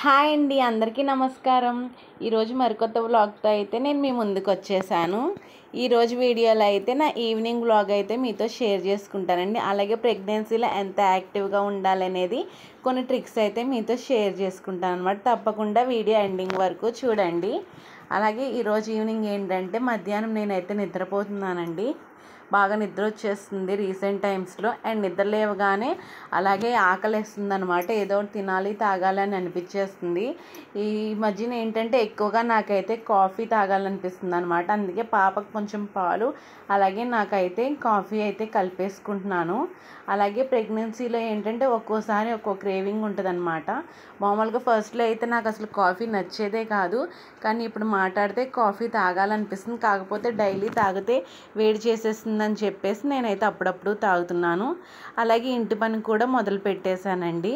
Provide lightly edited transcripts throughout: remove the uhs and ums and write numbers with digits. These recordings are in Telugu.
హాయ్ అండి, అందరికీ నమస్కారం. ఈరోజు మరికొత్త వ్లాగ్తో అయితే నేను మీ ముందుకు వచ్చేసాను. ఈరోజు వీడియోలో అయితే నా ఈవినింగ్ వ్లాగ్ అయితే మీతో షేర్ చేసుకుంటానండి. అలాగే ప్రెగ్నెన్సీలో ఎంత యాక్టివ్గా ఉండాలనేది కొన్ని ట్రిక్స్ అయితే మీతో షేర్ చేసుకుంటాను అనమాట. తప్పకుండా వీడియో ఎండింగ్ వరకు చూడండి. అలాగే ఈరోజు ఈవినింగ్ ఏంటంటే మధ్యాహ్నం నేనైతే నిద్రపోతున్నానండి. బాగా నిద్ర వచ్చేస్తుంది రీసెంట్ టైమ్స్లో. అండ్ నిద్ర లేవగానే అలాగే ఆకలిస్తుంది అనమాట. ఏదో ఒకటి తినాలి తాగాలని అనిపించేస్తుంది. ఈ మధ్యన ఏంటంటే ఎక్కువగా నాకైతే కాఫీ తాగాలనిపిస్తుంది అనమాట. అందుకే పాపకు కొంచెం పాలు అలాగే నాకైతే కాఫీ అయితే కలిపేసుకుంటున్నాను. అలాగే ప్రెగ్నెన్సీలో ఏంటంటే ఒక్కోసారి ఒక్కో క్రేవింగ్ ఉంటుంది అనమాట. మామూలుగా ఫస్ట్లో అయితే నాకు అసలు కాఫీ నచ్చేదే కాదు, కానీ ఇప్పుడు మాట్లాడితే కాఫీ తాగాలనిపిస్తుంది. కాకపోతే డైలీ తాగితే వేడి చేసేస్తుందని చెప్పేసి నేనైతే అప్పుడప్పుడు తాగుతున్నాను. అలాగే ఇంటి పని కూడా మొదలు పెట్టేశానండి.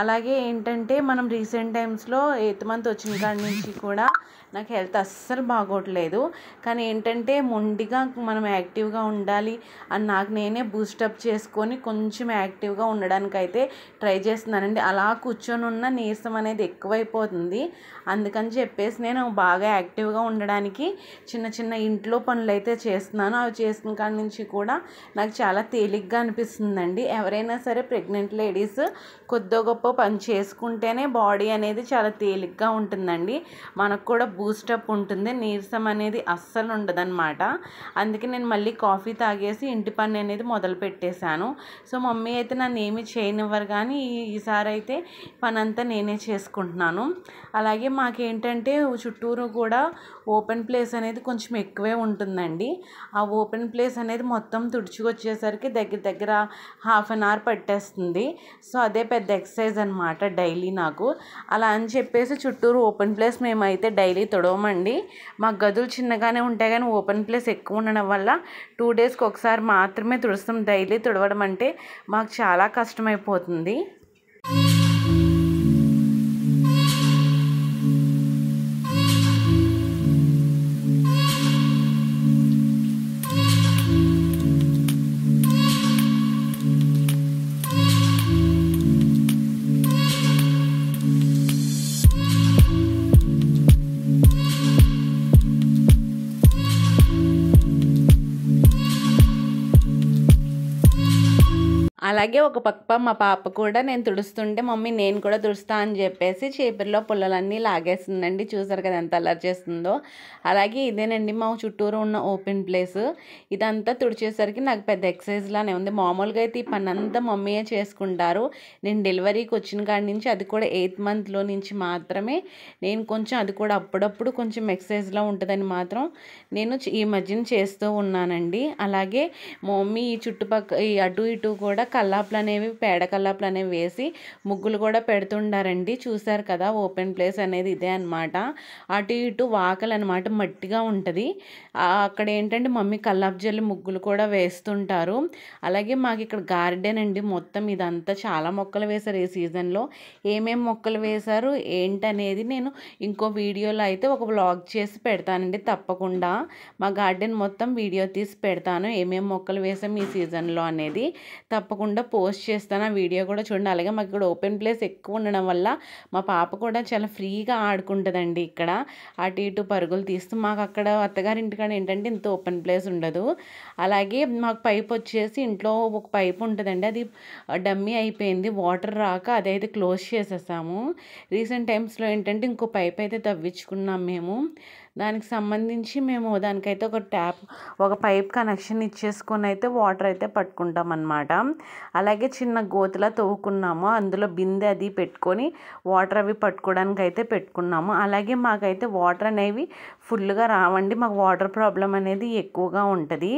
అలాగే ఏంటంటే మనం రీసెంట్ టైమ్స్లో 8th మంత్ వచ్చిన కాడి నుంచి కూడా నాకు హెల్త్ అస్సలు బాగోట్లేదు. కానీ ఏంటంటే మొండిగా మనం యాక్టివ్గా ఉండాలి అని నాకు నేనే బూస్టప్ చేసుకొని కొంచెం యాక్టివ్గా ఉండడానికైతే ట్రై చేస్తున్నానండి. అలా కూర్చొని ఉన్న నీరసం అనేది ఎక్కువైపోతుంది. అందుకని చెప్పేసి నేను బాగా యాక్టివ్గా ఉండడానికి చిన్న చిన్న ఇంట్లో పనులు అయితే చేస్తున్నాను. అవి చేసిన కాడి నుంచి కూడా నాకు చాలా తేలిగ్గా అనిపిస్తుందండి. ఎవరైనా సరే ప్రెగ్నెంట్ లేడీస్ కొద్దో గొప్ప పని చేసుకుంటేనే బాడీ అనేది చాలా తేలిగ్గా ఉంటుందండి. మనకు కూడా బూస్టప్ ఉంటుంది, నీరసం అనేది అస్సలు ఉండదన్నమాట. అందుకే నేను మళ్ళీ కాఫీ తాగేసి ఇంటి పని అనేది మొదలు పెట్టేశాను. సో మమ్మీ అయితే నన్ను ఏమీ చేయనివ్వరు, కానీ ఈసారి అయితే పని అంతా నేనే చేసుకుంటున్నాను. అలాగే మాకేంటంటే చుట్టూరు కూడా ఓపెన్ ప్లేస్ అనేది కొంచెం ఎక్కువే ఉంటుందండి. ఆ ఓపెన్ ప్లేస్ అనేది మొత్తం తుడుచుకొచ్చేసరికి దగ్గర దగ్గర 1/2 అవర్ పట్టేస్తుంది. సో అదే పెద్ద ఎక్సర్సైజ్ అనమాట డైలీ నాకు. అలా అని చెప్పేసి చుట్టూరు ఓపెన్ ప్లేస్ మేమైతే డైలీ తుడవమండి. మా గదులు చిన్నగానే ఉంటాయి, కానీ ఓపెన్ ప్లేస్ ఎక్కువ ఉండడం వల్ల 2 డేస్కి ఒకసారి మాత్రమే తుడుస్తాం. డైలీ తుడవడం అంటే మాకు చాలా కష్టమైపోతుంది. అలాగే ఒక పక్క మా పాప కూడా నేను తుడుస్తుంటే మమ్మీ నేను కూడా తుడుస్తా అని చెప్పేసి చీపురులో పుల్లలన్నీ లాగేస్తుందండి. చూసారు కదా ఎంత అల్లరి చేస్తుందో. అలాగే ఇదేనండి మా చుట్టూరు ఉన్న ఓపెన్ ప్లేస్. ఇదంతా తుడిచేసరికి నాకు పెద్ద ఎక్సర్సైజ్ లానే ఉంది. మామూలుగా అయితే ఈ పని అంతా మమ్మీయే చేసుకుంటారు. నేను డెలివరీకి వచ్చిన కాడి నుంచి, అది కూడా 8th మంత్లో నుంచి మాత్రమే నేను కొంచెం, అది కూడా అప్పుడప్పుడు కొంచెం ఎక్సర్సైజ్లో ఉంటుందని మాత్రం నేను ఈ మధ్యన చేస్తూ ఉన్నానండి. అలాగే మమ్మీ ఈ చుట్టుపక్కల ఈ అటు ఇటు కూడా కల్లాపులు అనేవి, పేడ కల్లాపులు అనేవి వేసి ముగ్గులు కూడా పెడుతుండారండి. చూసారు కదా ఓపెన్ ప్లేస్ అనేది ఇదే అనమాట. అటు ఇటు వాకలు అనమాట, మట్టిగా ఉంటుంది. అక్కడ ఏంటంటే మమ్మీ కల్లాపు జల్లి ముగ్గులు కూడా వేస్తుంటారు. అలాగే మాకు ఇక్కడ గార్డెన్ అండి, మొత్తం ఇదంతా చాలా మొక్కలు వేశారు. ఈ సీజన్లో ఏమేమి మొక్కలు వేశారు ఏంటనేది నేను ఇంకో వీడియోలో అయితే ఒక వ్లాగ్ చేసి పెడతానండి. తప్పకుండా మా గార్డెన్ మొత్తం వీడియో తీసి పెడతాను, ఏమేమి మొక్కలు వేసాం ఈ సీజన్లో అనేది తప్పకుండా పోస్ట్ చేస్తాను. ఆ వీడియో కూడా చూడండి. అలాగే మాకు ఇక్కడ ఓపెన్ ప్లేస్ ఎక్కువ ఉండడం వల్ల మా పాప కూడా చాలా ఫ్రీగా ఆడుకుంటుందండి. ఇక్కడ అటు ఇటు పరుగులు తీస్తూ. మాకు అక్కడ అత్తగారింటికాడ ఏంటంటే ఇంత ఓపెన్ ప్లేస్ ఉండదు. అలాగే మాకు పైప్ వచ్చేసి ఇంట్లో ఒక పైప్ ఉంటుందండి, అది డమ్మీ అయిపోయింది, వాటర్ రాక అదైతే క్లోజ్ చేసేసాము. రీసెంట్ టైమ్స్లో ఏంటంటే ఇంకో పైప్ అయితే తవ్వించుకున్నాం మేము. దానికి సంబంధించి మేము దానికైతే ఒక పైప్ కనెక్షన్ ఇచ్చేసుకొని అయితే వాటర్ అయితే పట్టుకుంటాం అన్నమాట. అలాగే చిన్న గోతులా తవ్వుకున్నాము, అందులో బిందె అది పెట్టుకొని వాటర్ అవి పట్టుకోవడానికి అయితే పెట్టుకున్నాము. అలాగే మాకైతే వాటర్ అనేవి ఫుల్గా రావండి. మాకు వాటర్ ప్రాబ్లం అనేది ఎక్కువగా ఉంటుంది.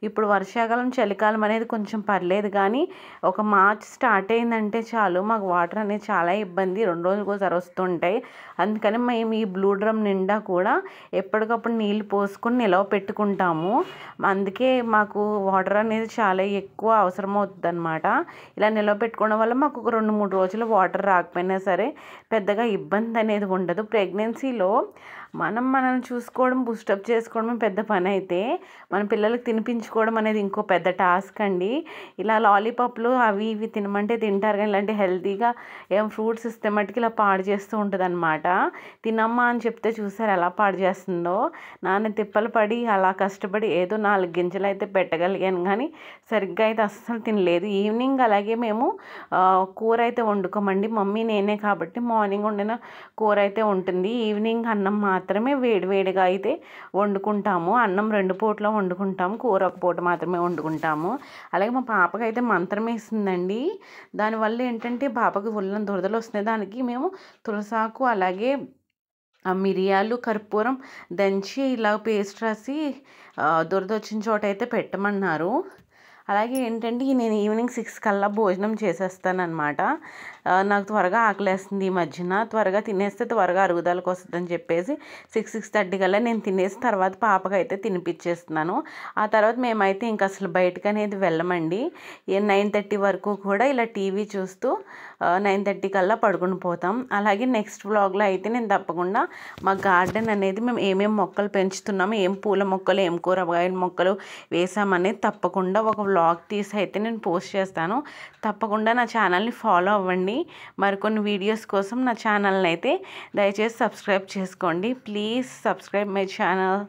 ఇప్పుడు వర్షాకాలం చలికాలం అనేది కొంచెం పర్లేదు, కానీ ఒక మార్చ్ స్టార్ట్ అయిందంటే చాలు మాకు వాటర్ అనేది చాలా ఇబ్బంది. 2 రోజులకు ఒకసారి వస్తుంటాయి. అందుకని మేము ఈ బ్లూ డ్రమ్ నిండా కూడా ఎప్పటికప్పుడు నీళ్ళు పోసుకొని నిలవ పెట్టుకుంటాము. అందుకే మాకు వాటర్ అనేది చాలా ఎక్కువ అవసరం అవుతుంది అనమాట. అనమాట. ఇలా నిలవబెట్టుకోవడం వల్ల మాకు ఒక 2-3 రోజులు వాటర్ రాకపోయినా సరే పెద్దగా ఇబ్బంది అనేది ఉండదు. ప్రెగ్నెన్సీలో మనల్ని చూసుకోవడం, బూస్టప్ చేసుకోవడమే పెద్ద పని అయితే మన పిల్లలకు తినిపించుకోవడం అనేది ఇంకో పెద్ద టాస్క్ అండి. ఇలా లాలీపాప్లు అవి ఇవి తినమంటే తింటారు, కానీ ఇలాంటి హెల్తీగా ఏం ఫ్రూట్స్ ఇస్తే మట్టుకు ఇలా పాడు చేస్తూ ఉంటుంది అనమాట. తినమ్మా అని చెప్తే చూసారు ఎలా పాడు చేస్తుందో. నాన్న తిప్పలు పడి అలా కష్టపడి ఏదో 4 గింజలు అయితే పెట్టగలిగాను, కానీ సరిగ్గా అయితే అస్సలు తినలేదు. ఈవినింగ్ అలాగే మేము కూర అయితే వండుకోమండి. మమ్మీ నేనే కాబట్టి మార్నింగ్ వండిన కూర అయితే ఉంటుంది. ఈవినింగ్ అన్నం మాత్రమే వేడివేడిగా అయితే వండుకుంటాము. అన్నం 2 పూటలు వండుకుంటాము, కూర 1 పూట మాత్రమే వండుకుంటాము. అలాగే మా పాపకి అయితే మంత్రం వేసిందండి. దానివల్ల ఏంటంటే పాపకి ఒళ్ళంతా దురదలు వస్తున్నాయి. దానికి మేము తులసాకు అలాగే మిరియాలు, కర్పూరం దంచి ఇలా పేస్ట్ రాసి దురద వచ్చిన చోట అయితే పెట్టమన్నారు. అలాగే ఏంటంటే నేను ఈవినింగ్ 6 కల్లా భోజనం చేసేస్తానమాట. నాకు త్వరగా ఆకలేస్తుంది ఈ మధ్యన. త్వరగా తినేస్తే త్వరగా అరుగుదలకు వస్తుందని చెప్పేసి 6-6:30 కల్లా నేను తినేసి తర్వాత పాపకైతే తినిపించేస్తున్నాను. ఆ తర్వాత మేమైతే ఇంక అసలు బయటకు అనేది వెళ్ళమండి. 9:30 వరకు కూడా ఇలా టీవీ చూస్తూ 9:30 కల్లా పడుకుని పోతాం. అలాగే నెక్స్ట్ వ్లాగ్లో అయితే నేను తప్పకుండా మా గార్డెన్ అనేది మేము ఏమేమి మొక్కలు పెంచుతున్నాము, ఏం పూల మొక్కలు, ఏం కూరగాయల మొక్కలు వేసామనేది తప్పకుండా ఒక వ్లాగ్ తీసి అయితే నేను పోస్ట్ చేస్తాను. తప్పకుండా నా ఛానల్ని ఫాలో అవ్వండి. మరికొన్ని వీడియోస్ కోసం నా ఛానల్ని అయితే దయచేసి సబ్స్క్రైబ్ చేసుకోండి. Please subscribe my channel.